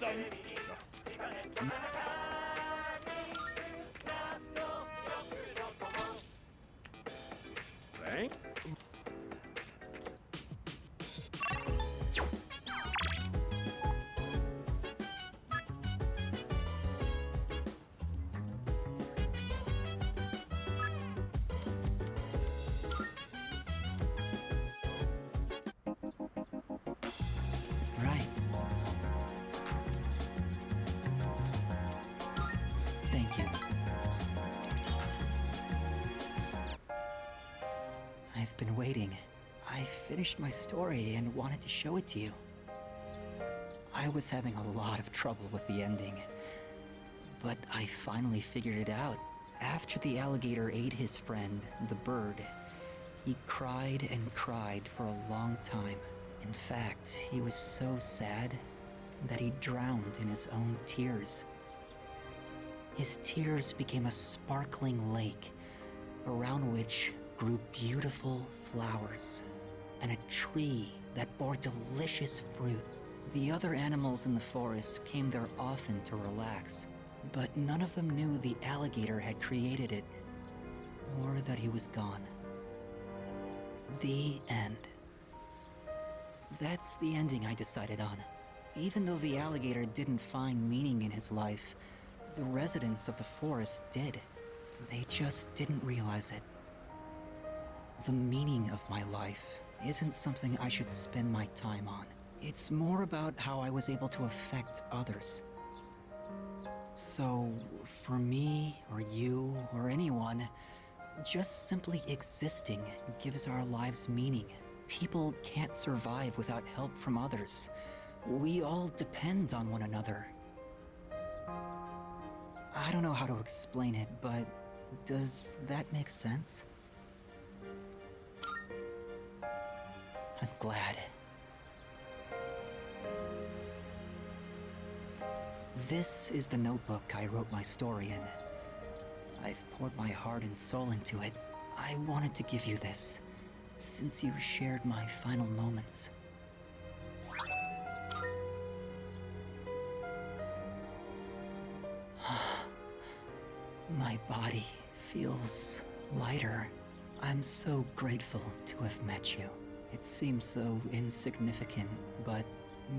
Thank. Right. Thank you. I've been waiting. I finished my story and wanted to show it to you. I was having a lot of trouble with the ending, but I finally figured it out. After the alligator ate his friend, the bird, he cried and cried for a long time. In fact, he was so sad that he drowned in his own tears. His tears became a sparkling lake, around which grew beautiful flowers, and a tree that bore delicious fruit. The other animals in the forest came there often to relax, but none of them knew the alligator had created it, or that he was gone. The end. That's the ending I decided on. Even though the alligator didn't find meaning in his life, the residents of the forest did. They just didn't realize it. The meaning of my life isn't something I should spend my time on. It's more about how I was able to affect others. So, for me, or you, or anyone, just simply existing gives our lives meaning. People can't survive without help from others. We all depend on one another. I don't know how to explain it, but does that make sense? I'm glad. This is the notebook I wrote my story in. I've poured my heart and soul into it. I wanted to give you this, since you shared my final moments. My body feels lighter. I'm so grateful to have met you. It seems so insignificant, but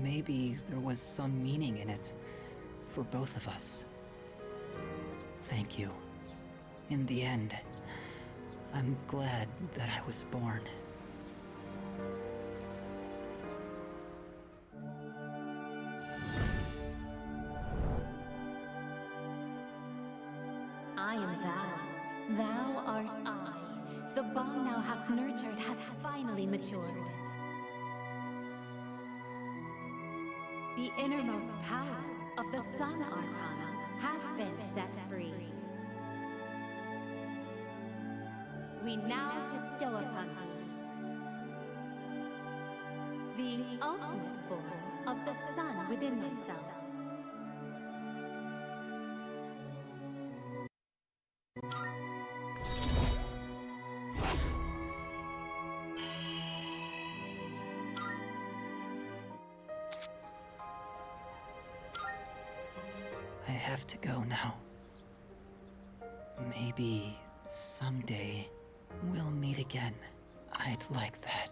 maybe there was some meaning in it for both of us. Thank you. In the end, I'm glad that I was born. I am thou. Thou art I. The bond thou hast nurtured hath finally matured. The innermost power of the Sun Arcana hath been set free. We now bestow upon thee the ultimate form of the sun within thyself. I have to go now. Maybe someday we'll meet again. I'd like that.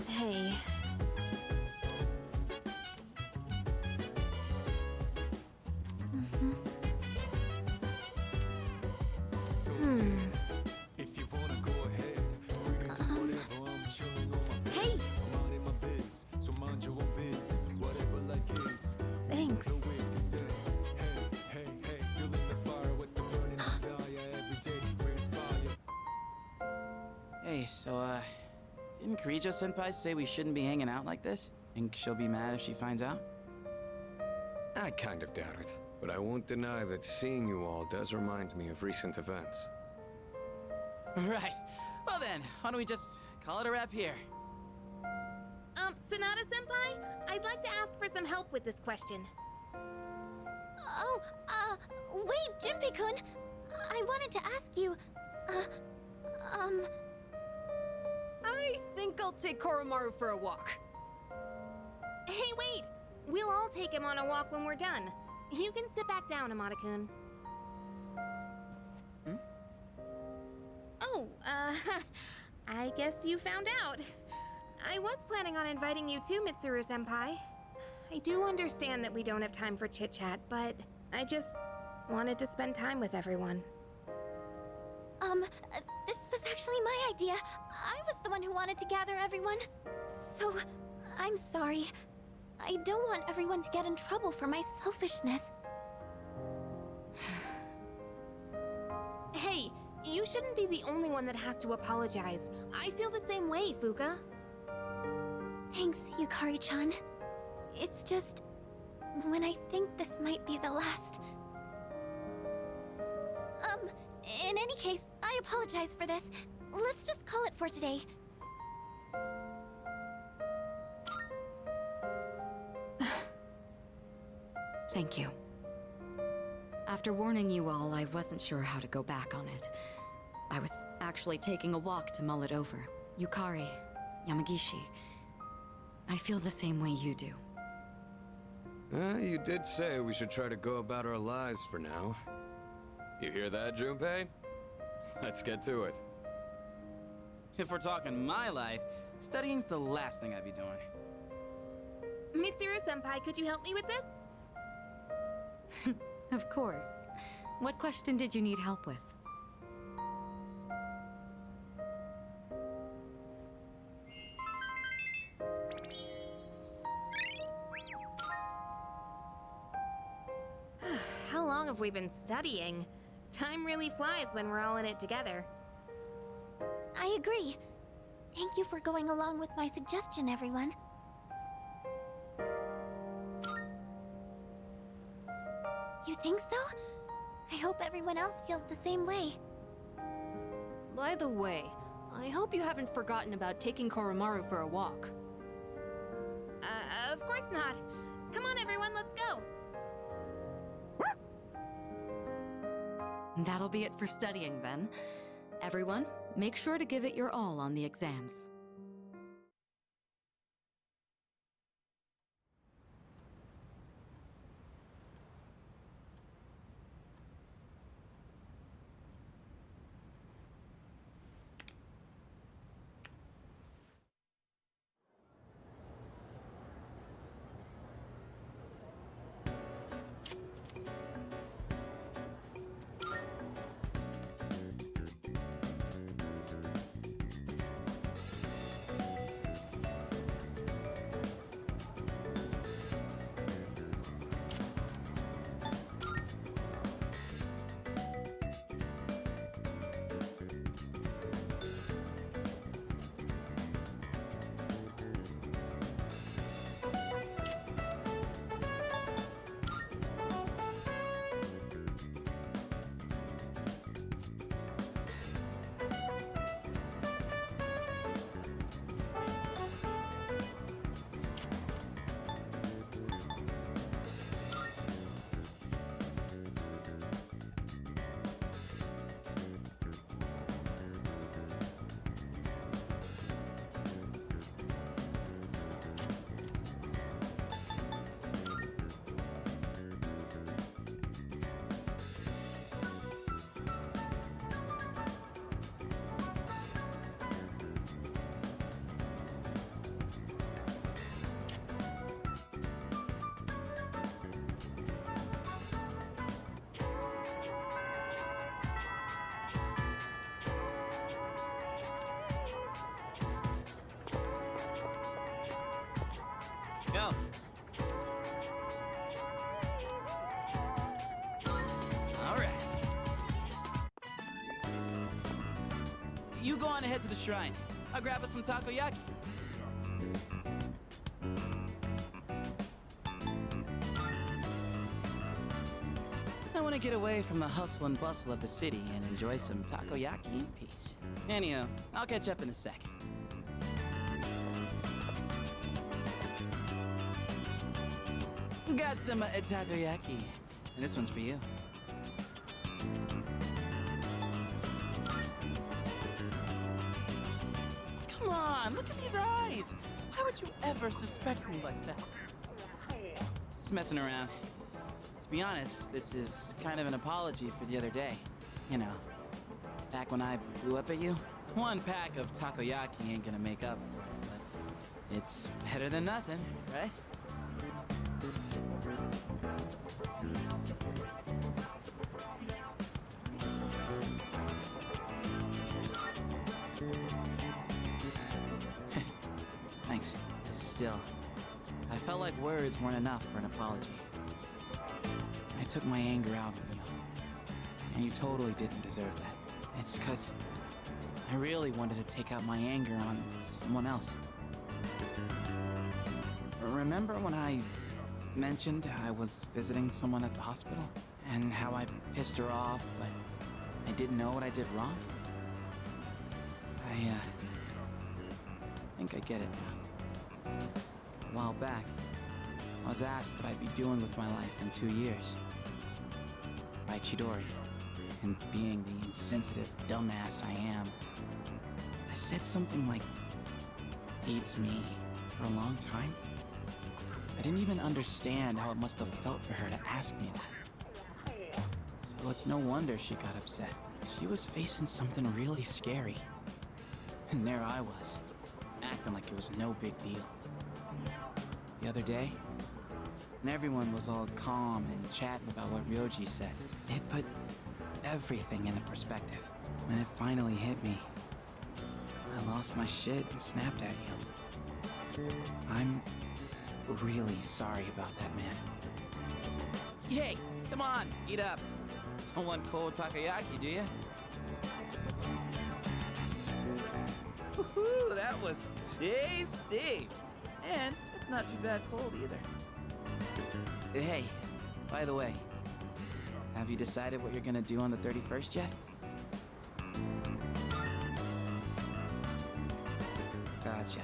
Hey. If you wanna go ahead, freedom to whatever. I'm chilling on my bed. Hey! I'm minding my biz, so mind your own biz. Whatever like is. Thanks. The way they say, hey, feeling the fire with the burning desire every day. We inspire. Hey, so, didn't Kirijo-senpai say we shouldn't be hanging out like this? Think she'll be mad if she finds out? I kind of doubt it, but I won't deny that seeing you all does remind me of recent events. Right. Well then, why don't we just call it a wrap here? Sonata-senpai, I'd like to ask for some help with this question. Oh, wait, Junpei-kun. I wanted to ask you, I think I'll take Koromaru for a walk. Hey, wait! We'll all take him on a walk when we're done. You can sit back down, Amada-kun. Oh, I guess you found out. I was planning on inviting you too, Mitsuru-senpai. I do understand that we don't have time for chit-chat, but I just wanted to spend time with everyone. this was actually my idea. I was the one who wanted to gather everyone. So, I'm sorry. I don't want everyone to get in trouble for my selfishness. Hey, you shouldn't be the only one that has to apologize. I feel the same way, Fuuka. Thanks, Yukari-chan. It's just, when I think this might be the last... in any case, I apologize for this. Let's just call it for today. Thank you. After warning you all, I wasn't sure how to go back on it. I was actually taking a walk to mull it over. Yukari, Yamagishi, I feel the same way you do. You did say we should try to go about our lives for now. You hear that, Junpei? Let's get to it. If we're talking my life, studying's the last thing I'd be doing. Mitsuru-senpai, could you help me with this? Of course. What question did you need help with? How long have we been studying? Time really flies when we're all in it together. I agree. Thank you for going along with my suggestion, everyone. You think so? I hope everyone else feels the same way. By the way, I hope you haven't forgotten about taking Koromaru for a walk. Of course not. Come on, everyone, let's go. That'll be it for studying then. Everyone, make sure to give it your all on the exams. Go. All right. You go on ahead to the shrine. I'll grab us some takoyaki. want to get away from the hustle and bustle of the city and enjoy some takoyaki in peace. Anyhow, I'll catch up in a sec. Got some takoyaki, and this one's for you. Come on, look at these eyes! Why would you ever suspect me like that? Just messing around. To be honest, this is kind of an apology for the other day. You know, back when I blew up at you. One pack of takoyaki ain't gonna make up for it, but it's better than nothing, right? Thanks. Still, I felt like words weren't enough for an apology. I took my anger out on you, and you totally didn't deserve that. It's 'cause I really wanted to take out my anger on someone else. Remember when I mentioned I was visiting someone at the hospital? And how I pissed her off, but I didn't know what I did wrong? I think I get it now. A while back, I was asked what I'd be doing with my life in 2 years. By Chidori. And being the insensitive dumbass I am, I said something like, hates me for a long time. I didn't even understand how it must have felt for her to ask me that. So it's no wonder she got upset. She was facing something really scary. And there I was, acting like it was no big deal. The other day, and everyone was all calm and chatting about what Ryoji said. It put everything into perspective. When it finally hit me, I lost my shit and snapped at you. I'm really sorry about that, man. Hey, come on, eat up. Don't want cold takoyaki, do you? Woohoo, that was tasty! And it's not too bad cold either. Hey, by the way, have you decided what you're gonna do on the 31st yet? Gotcha.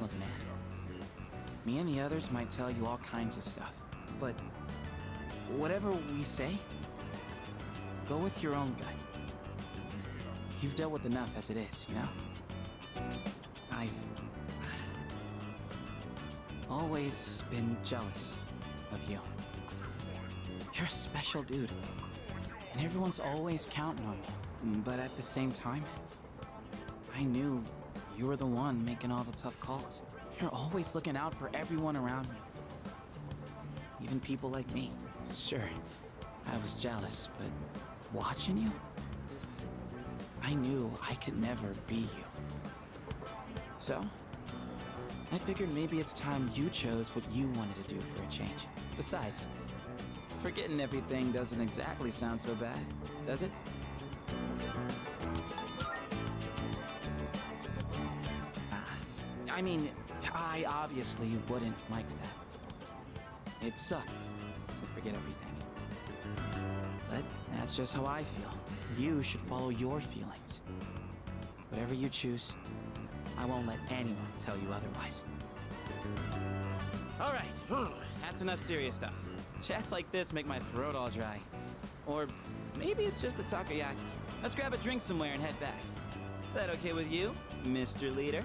Look, man, me and the others might tell you all kinds of stuff, but whatever we say, go with your own gut. You've dealt with enough as it is, you know? I've always been jealous of you. You're a special dude, and everyone's always counting on you. But at the same time, I knew you were the one making all the tough calls. You're always looking out for everyone around you, even people like me. Sure, I was jealous, but watching you, I knew I could never be you. So, I figured maybe it's time you chose what you wanted to do for a change. Besides, forgetting everything doesn't exactly sound so bad, does it? I mean, I obviously wouldn't like that. It'd suck to forget everything. But that's just how I feel. You should follow your feelings. Whatever you choose, I won't let anyone tell you otherwise. All right, that's enough serious stuff. Chats like this make my throat all dry. Or maybe it's just the takoyaki. Let's grab a drink somewhere and head back. That okay with you, Mr. Leader?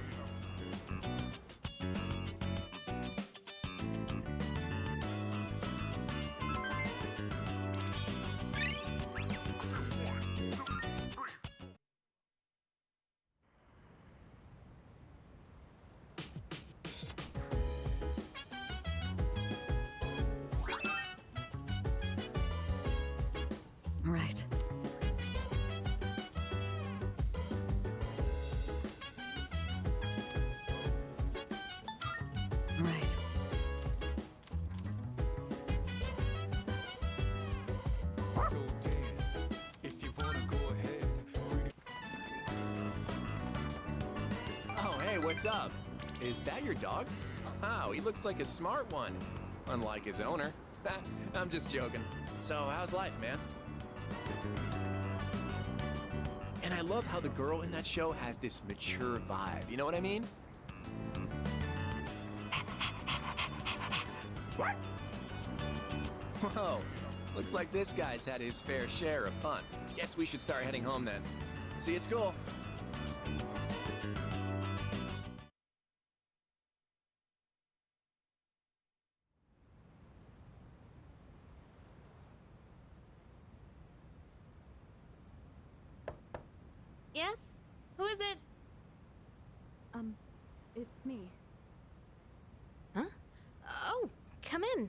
Right. Right. So dance, if you wanna go ahead. Oh, hey, what's up? Is that your dog? Wow, he looks like a smart one. Unlike his owner. I'm just joking. So, how's life, man? And I love how the girl in that show has this mature vibe, you know what I mean? What? Whoa, looks like this guy's had his fair share of fun. Guess we should start heading home then. See, it's cool. Yes? Who is it? It's me. Huh? Oh, come in.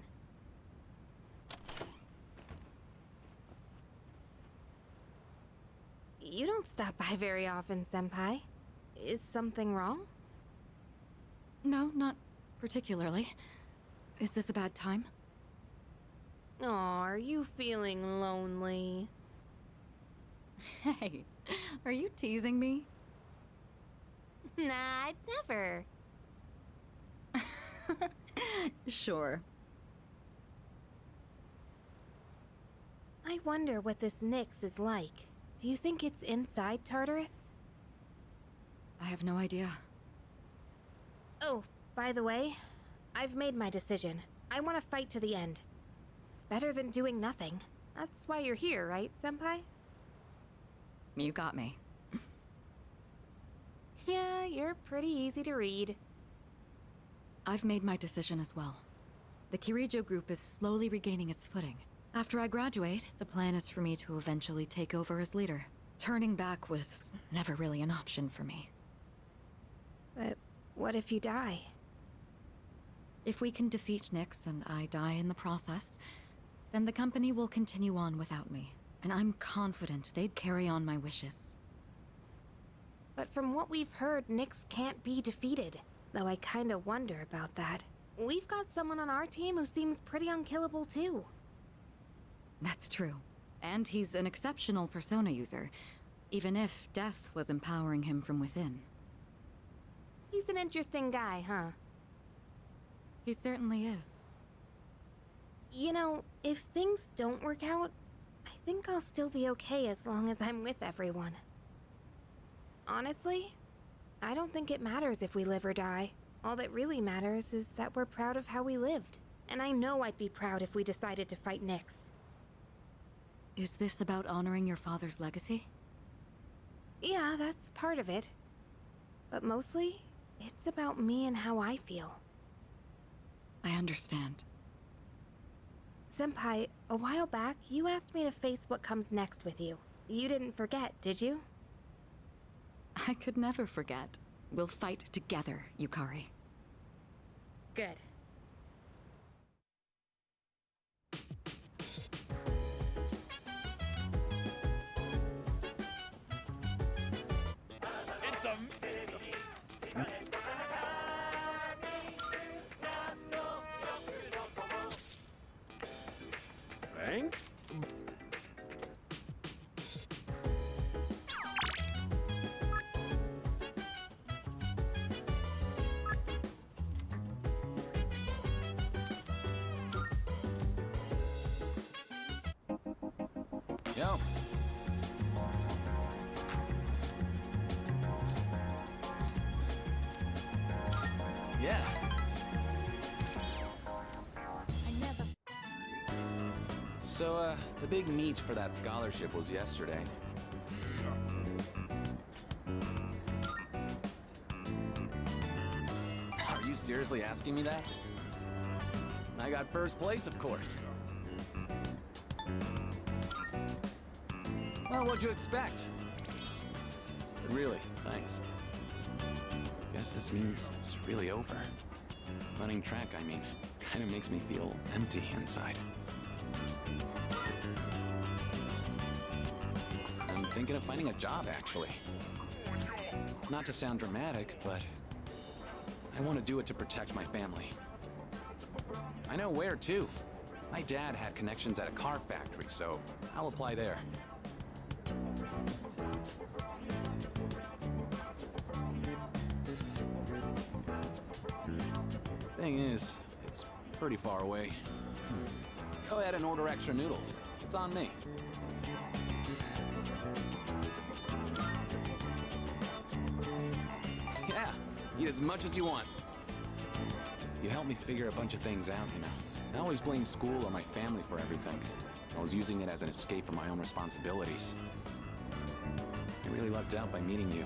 You don't stop by very often, Senpai. Is something wrong? No, not particularly. Is this a bad time? Aw, are you feeling lonely? Hey, are you teasing me? Nah, I'd never. Sure. I wonder what this Nyx is like. Do you think it's inside Tartarus? I have no idea. Oh, by the way, I've made my decision. I want to fight to the end. It's better than doing nothing. That's why you're here, right, Senpai? You got me. Yeah, you're pretty easy to read. I've made my decision as well. The Kirijo group is slowly regaining its footing. After I graduate, the plan is for me to eventually take over as leader. Turning back was never really an option for me. But what if you die? If we can defeat Nyx and I die in the process, then the company will continue on without me. And I'm confident they'd carry on my wishes. But from what we've heard, Nyx can't be defeated. Though I kinda wonder about that. We've got someone on our team who seems pretty unkillable too. That's true. And he's an exceptional persona user, even if death was empowering him from within. He's an interesting guy, huh? He certainly is. You know, if things don't work out, I think I'll still be okay as long as I'm with everyone. Honestly, I don't think it matters if we live or die. All that really matters is that we're proud of how we lived. And I know I'd be proud if we decided to fight Nyx. Is this about honoring your father's legacy? Yeah, that's part of it. But mostly, it's about me and how I feel. I understand. Senpai, a while back, you asked me to face what comes next with you. You didn't forget, did you? I could never forget. We'll fight together, Yukari. Good. It's a... Thanks. Yo. Yeah. So, the big meet for that scholarship was yesterday. Are you seriously asking me that? I got first place, of course. Well, what'd you expect? But really, thanks. Guess this means it's really over. Running track, I mean, kind of makes me feel empty inside. I'm thinking of finding a job, actually. Not to sound dramatic, but I want to do it to protect my family. I know where, too. My dad had connections at a car factory, so I'll apply there. Thing is, it's pretty far away. Go ahead and order extra noodles. That's on me. Yeah, eat as much as you want. You helped me figure a bunch of things out, you know. I always blamed school or my family for everything. I was using it as an escape from my own responsibilities. I really lucked out by meeting you.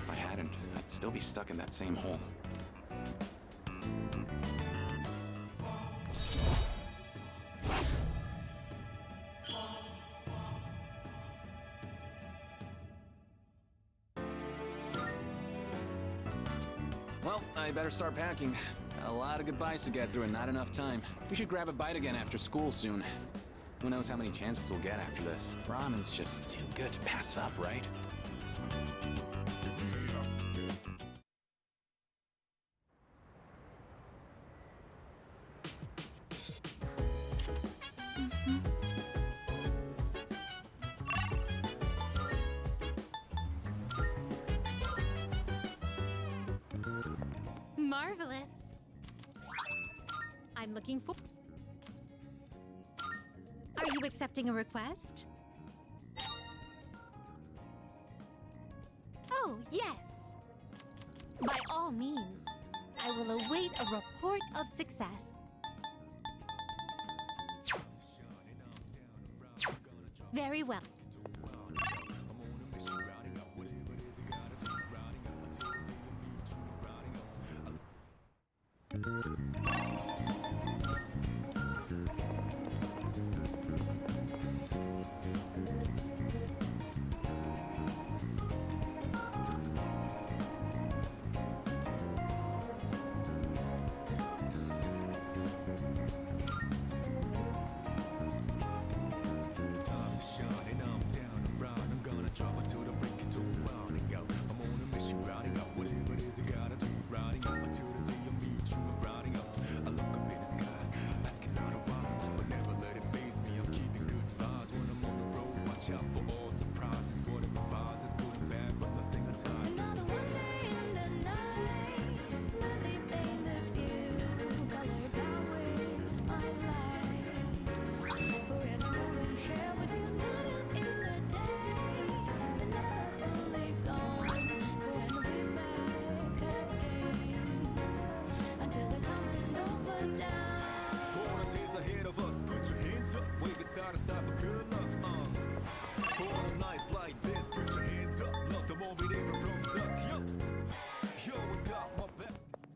If I hadn't, I'd still be stuck in that same hole. Well, I better start packing. Got a lot of goodbyes to get through and not enough time. We should grab a bite again after school soon. Who knows how many chances we'll get after this? Ramen's just too good to pass up, right? Marvelous. I'm looking for... Are you accepting a request? Oh, yes. By all means, I will await a report of success. Very well.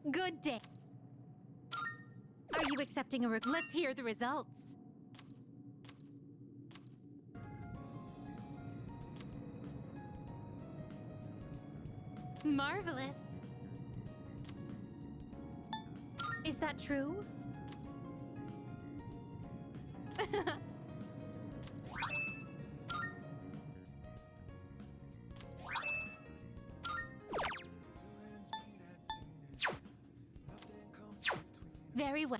Good day. Are you accepting a Let's hear the results. Marvelous. Is that true? Very well.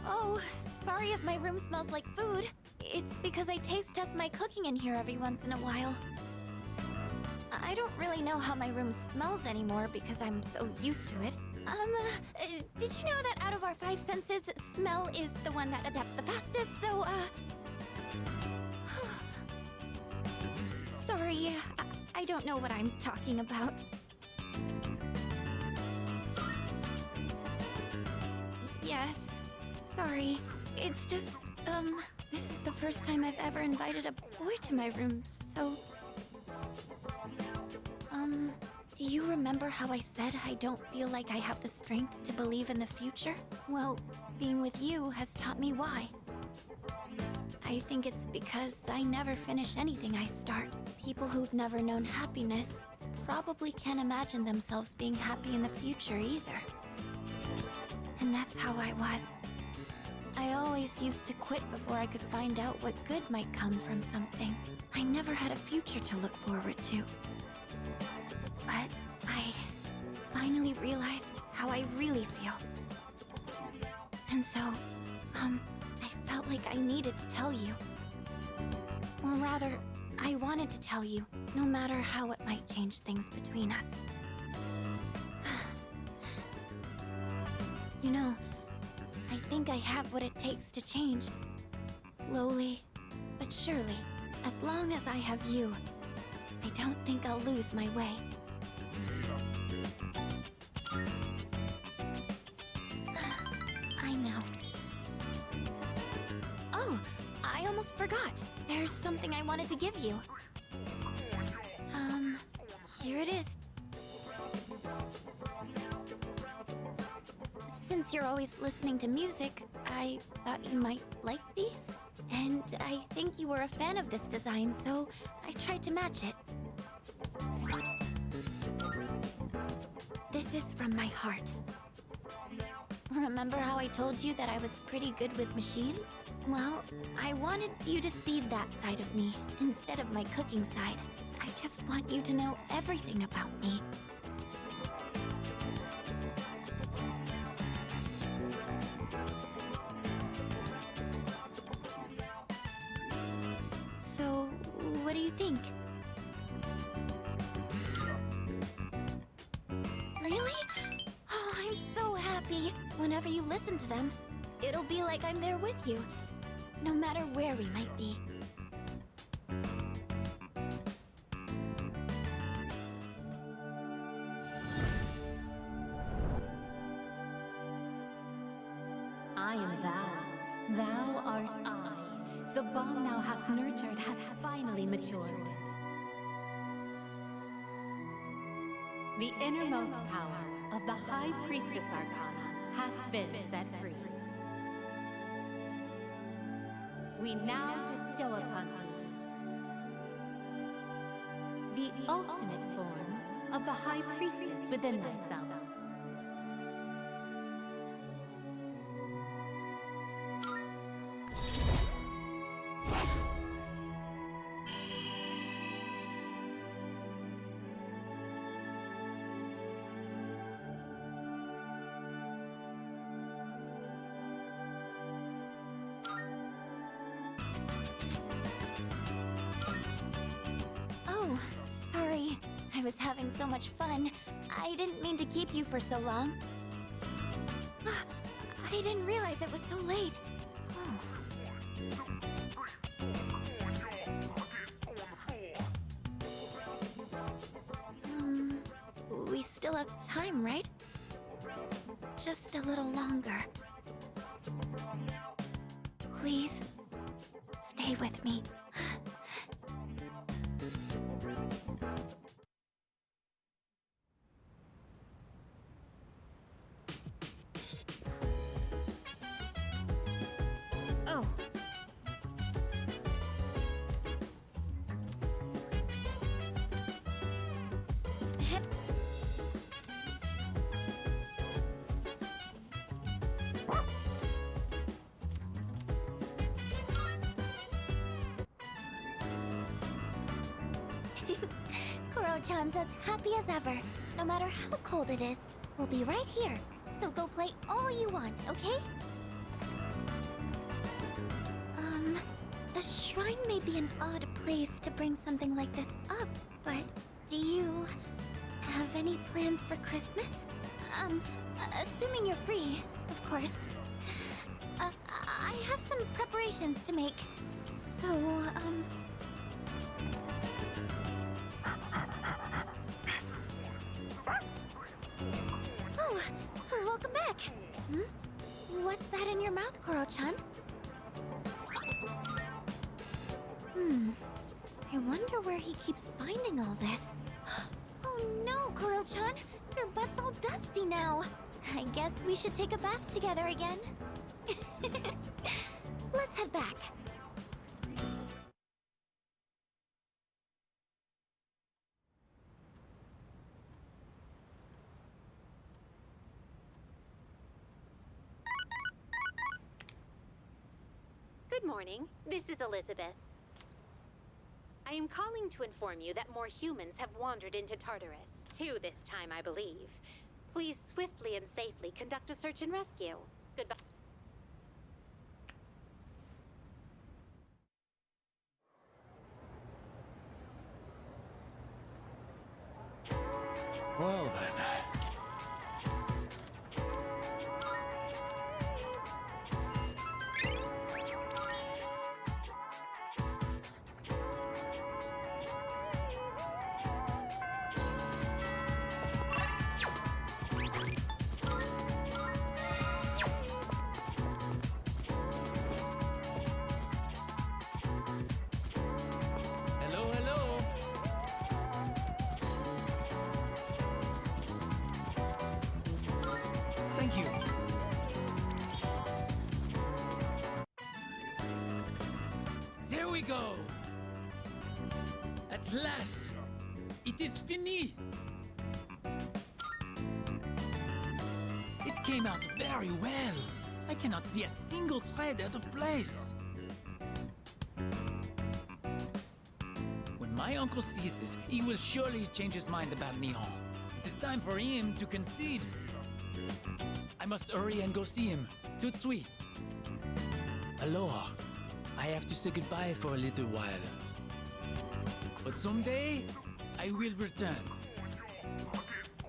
Oh, sorry if my room smells like food. It's because I taste test my cooking in here every once in a while. I don't really know how my room smells anymore because I'm so used to it. Did you know that out of our 5 senses, smell is the one that adapts the fastest, so, Sorry, I don't know what I'm talking about. Yes, sorry. It's just, this is the first time I've ever invited a boy to my room, so... Do you remember how I said I don't feel like I have the strength to believe in the future? Well, being with you has taught me why. I think it's because I never finish anything I start. People who've never known happiness probably can't imagine themselves being happy in the future either. And that's how I was. I always used to quit before I could find out what good might come from something. I never had a future to look forward to. But I finally realized how I really feel. And so, I felt like I needed to tell you. Or rather, I wanted to tell you, no matter how it might change things between us. You know, I think I have what it takes to change. Slowly, but surely. As long as I have you, I don't think I'll lose my way. I know. Oh, I almost forgot. There's something I wanted to give you. Here it is. Since you're always listening to music, I thought you might like these. And I think you were a fan of this design, so I tried to match it. This is from my heart. Remember how I told you that I was pretty good with machines? Well, I wanted you to see that side of me instead of my cooking side. I just want you to know everything about me. So, what do you think? Really? Oh, I'm so happy. Whenever you listen to them, it'll be like I'm there with you, no matter where we might be. I am thou. Thou art I. The bond thou hast nurtured hath finally matured. The innermost power of the High Priestess Arcana hath been set free. We now bestow upon thee the ultimate form of the High Priestess within thyself. Oh, sorry. I was having so much fun. I didn't mean to keep you for so long. I didn't realize it was so late. We still have time, right? Just a little longer. Please, stay with me. Oh. Kuro-chan's as happy as ever. No matter how cold it is, we'll be right here, So go play all you want, okay? The shrine may be an odd place to bring something like this up, but do you have any plans for Christmas? Assuming you're free, of course. I have some preparations to make. So, Oh, welcome back. What's that in your mouth, Koro-chan? I wonder where he keeps finding all this. Oh no, Koro-chan! Your butt's all dusty now. I guess we should take a bath together again. Let's head back. Good morning. This is Elizabeth. I am calling to inform you that more humans have wandered into Tartarus. 2 this time, I believe. Please swiftly and safely conduct a search and rescue. Goodbye. Well then. Hello, hello. Thank you. There we go. At last, it is fini. It came out very well. I cannot see a single thread out of place. When my uncle sees this, he will surely change his mind about Nihon. It is time for him to concede. I must hurry and go see him. Tout de suite. Aloha. I have to say goodbye for a little while. But someday, I will return.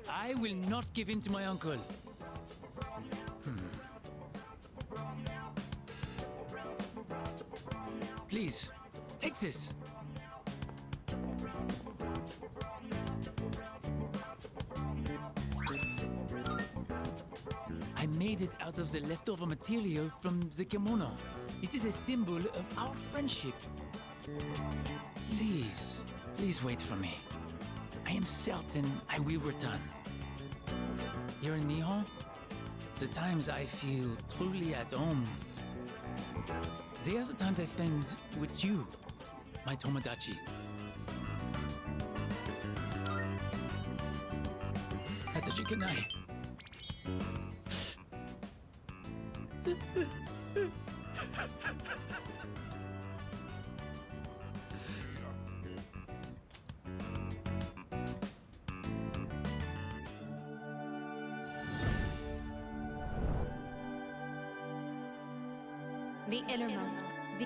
I will not give in to my uncle. Please, take this. I made it out of the leftover material from the kimono. It is a symbol of our friendship. Please, please wait for me. I am certain I will return. Here in Nihon, the times I feel truly at home, they are the times I spend with you, my Tomodachi. Hatachi Kanai. The innermost. The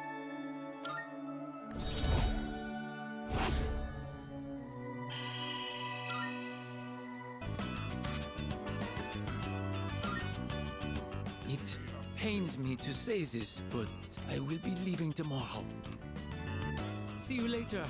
It pains me to say this, but I will be leaving tomorrow. See you later.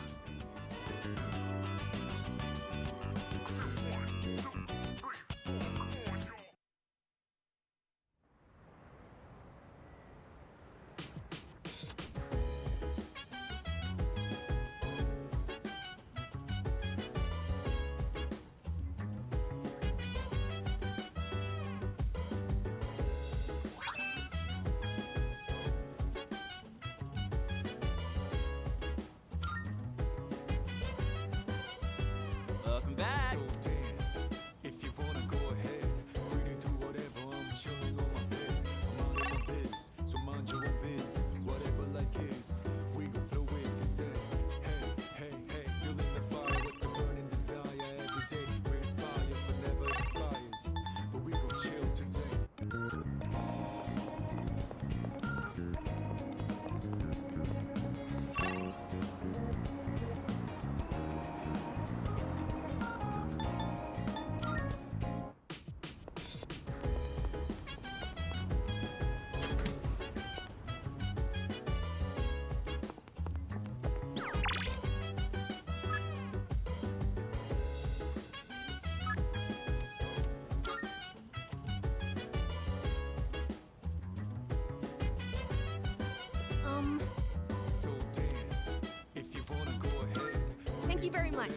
my...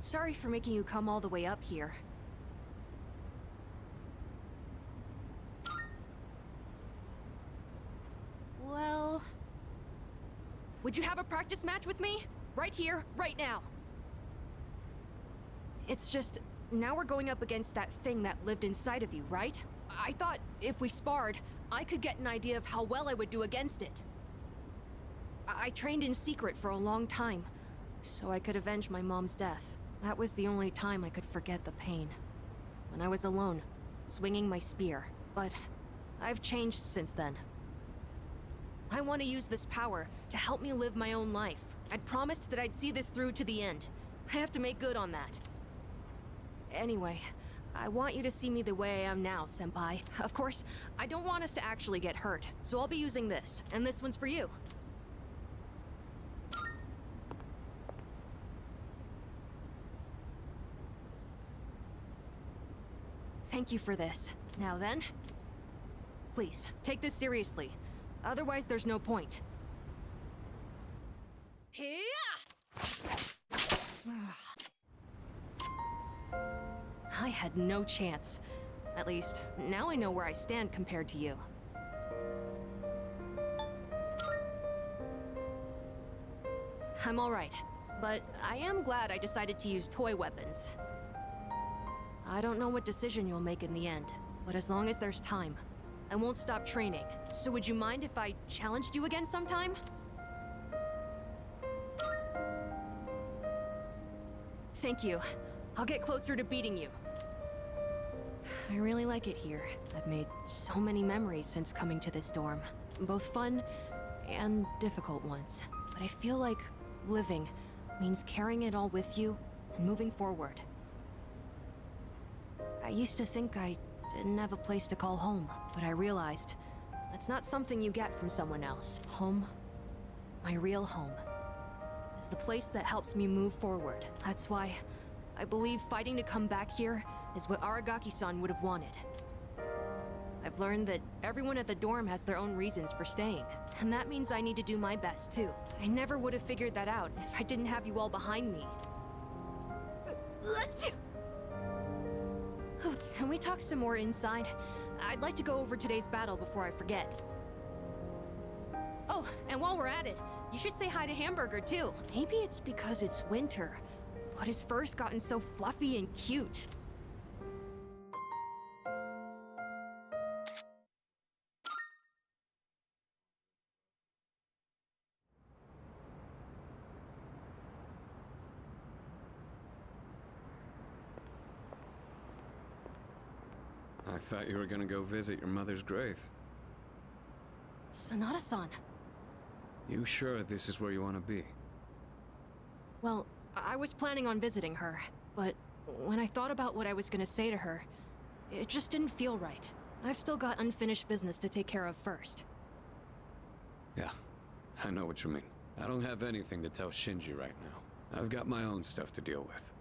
Sorry for making you come all the way up here. Well... Would you have a practice match with me? Right here, right now. It's just, now we're going up against that thing that lived inside of you, right? I thought if we sparred, I could get an idea of how well I would do against it. I trained in secret for a long time, so I could avenge my mom's death. That was the only time I could forget the pain. When I was alone, swinging my spear. But I've changed since then. I want to use this power to help me live my own life. I'd promised that I'd see this through to the end. I have to make good on that. Anyway, I want you to see me the way I am now, Senpai. Of course, I don't want us to actually get hurt, so I'll be using this, and this one's for you. Thank you for this. Now then, please, take this seriously. Otherwise, there's no point. I had no chance. At least, now I know where I stand compared to you. I'm alright, but I am glad I decided to use toy weapons. I don't know what decision you'll make in the end, but as long as there's time, I won't stop training. So would you mind if I challenged you again sometime? Thank you. I'll get closer to beating you. I really like it here. I've made so many memories since coming to this dorm. Both fun and difficult ones. But I feel like living means carrying it all with you and moving forward. I used to think I didn't have a place to call home, but I realized that's not something you get from someone else. Home, my real home, is the place that helps me move forward. That's why I believe fighting to come back here is what Aragaki-san would have wanted. I've learned that everyone at the dorm has their own reasons for staying, and that means I need to do my best too. I never would have figured that out if I didn't have you all behind me. Can we talk some more inside? I'd like to go over today's battle before I forget. Oh, and while we're at it, you should say hi to Hamburger too. Maybe it's because it's winter, but his fur's gotten so fluffy and cute. I thought you were gonna go visit your mother's grave. Sanada-san. You sure this is where you want to be? Well, I was planning on visiting her, but when I thought about what I was gonna say to her, it just didn't feel right. I've still got unfinished business to take care of first. Yeah, I know what you mean. I don't have anything to tell Shinji right now. I've got my own stuff to deal with.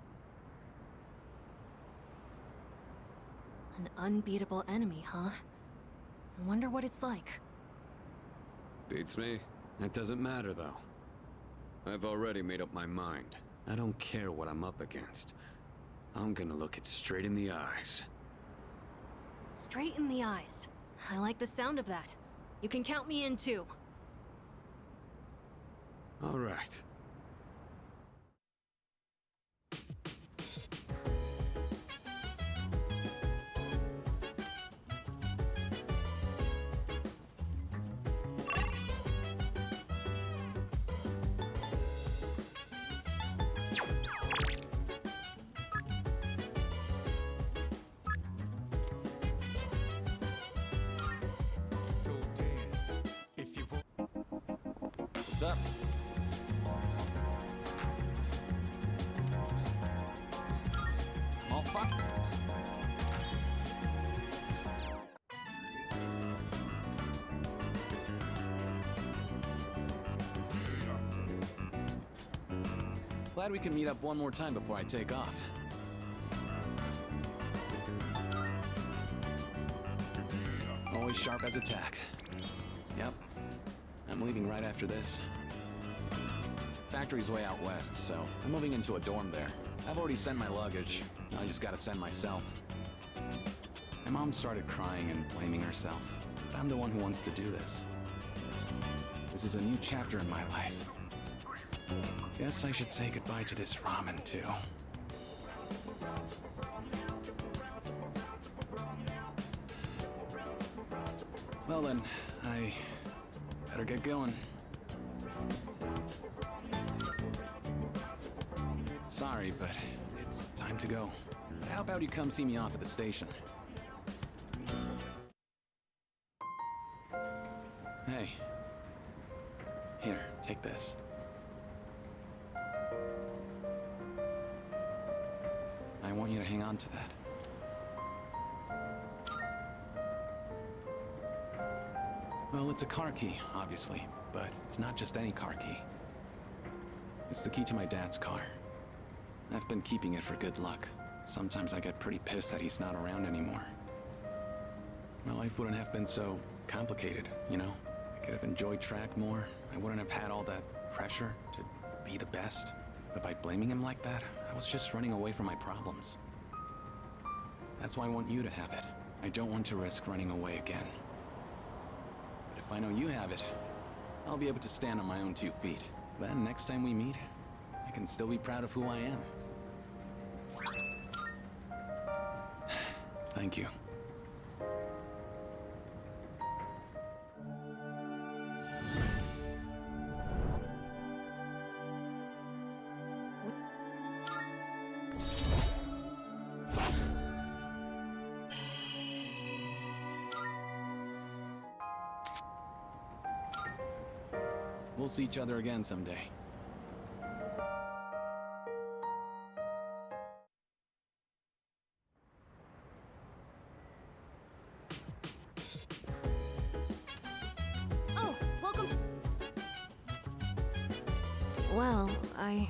An unbeatable enemy, huh? I wonder what it's like. Beats me. It doesn't matter, though. I've already made up my mind. I don't care what I'm up against. I'm gonna look it straight in the eyes. Straight in the eyes. I like the sound of that. You can count me in too. All right. What's up? Oh, fuck. Glad we can meet up one more time before I take off. Always sharp as a tack. Yep. I'm leaving right after this. factory's way out west, so I'm moving into a dorm there. I've already sent my luggage. Now I just gotta send myself. My mom started crying and blaming herself. But I'm the one who wants to do this. This is a new chapter in my life. Guess I should say goodbye to this ramen, too. Well then, I better get going. Sorry, but it's time to go. How about you come see me off at the station? Hey. Here, take this. I want you to hang on to that. Well, it's a car key, obviously, but it's not just any car key. It's the key to my dad's car. I've been keeping it for good luck. Sometimes I get pretty pissed that he's not around anymore. My life wouldn't have been so complicated, you know? I could have enjoyed track more. I wouldn't have had all that pressure to be the best. But by blaming him like that, I was just running away from my problems. That's why I want you to have it. I don't want to risk running away again. But if I know you have it, I'll be able to stand on my own 2 feet. Then next time we meet, I can still be proud of who I am. Thank you. We'll see each other again someday. Oh, welcome. Well, I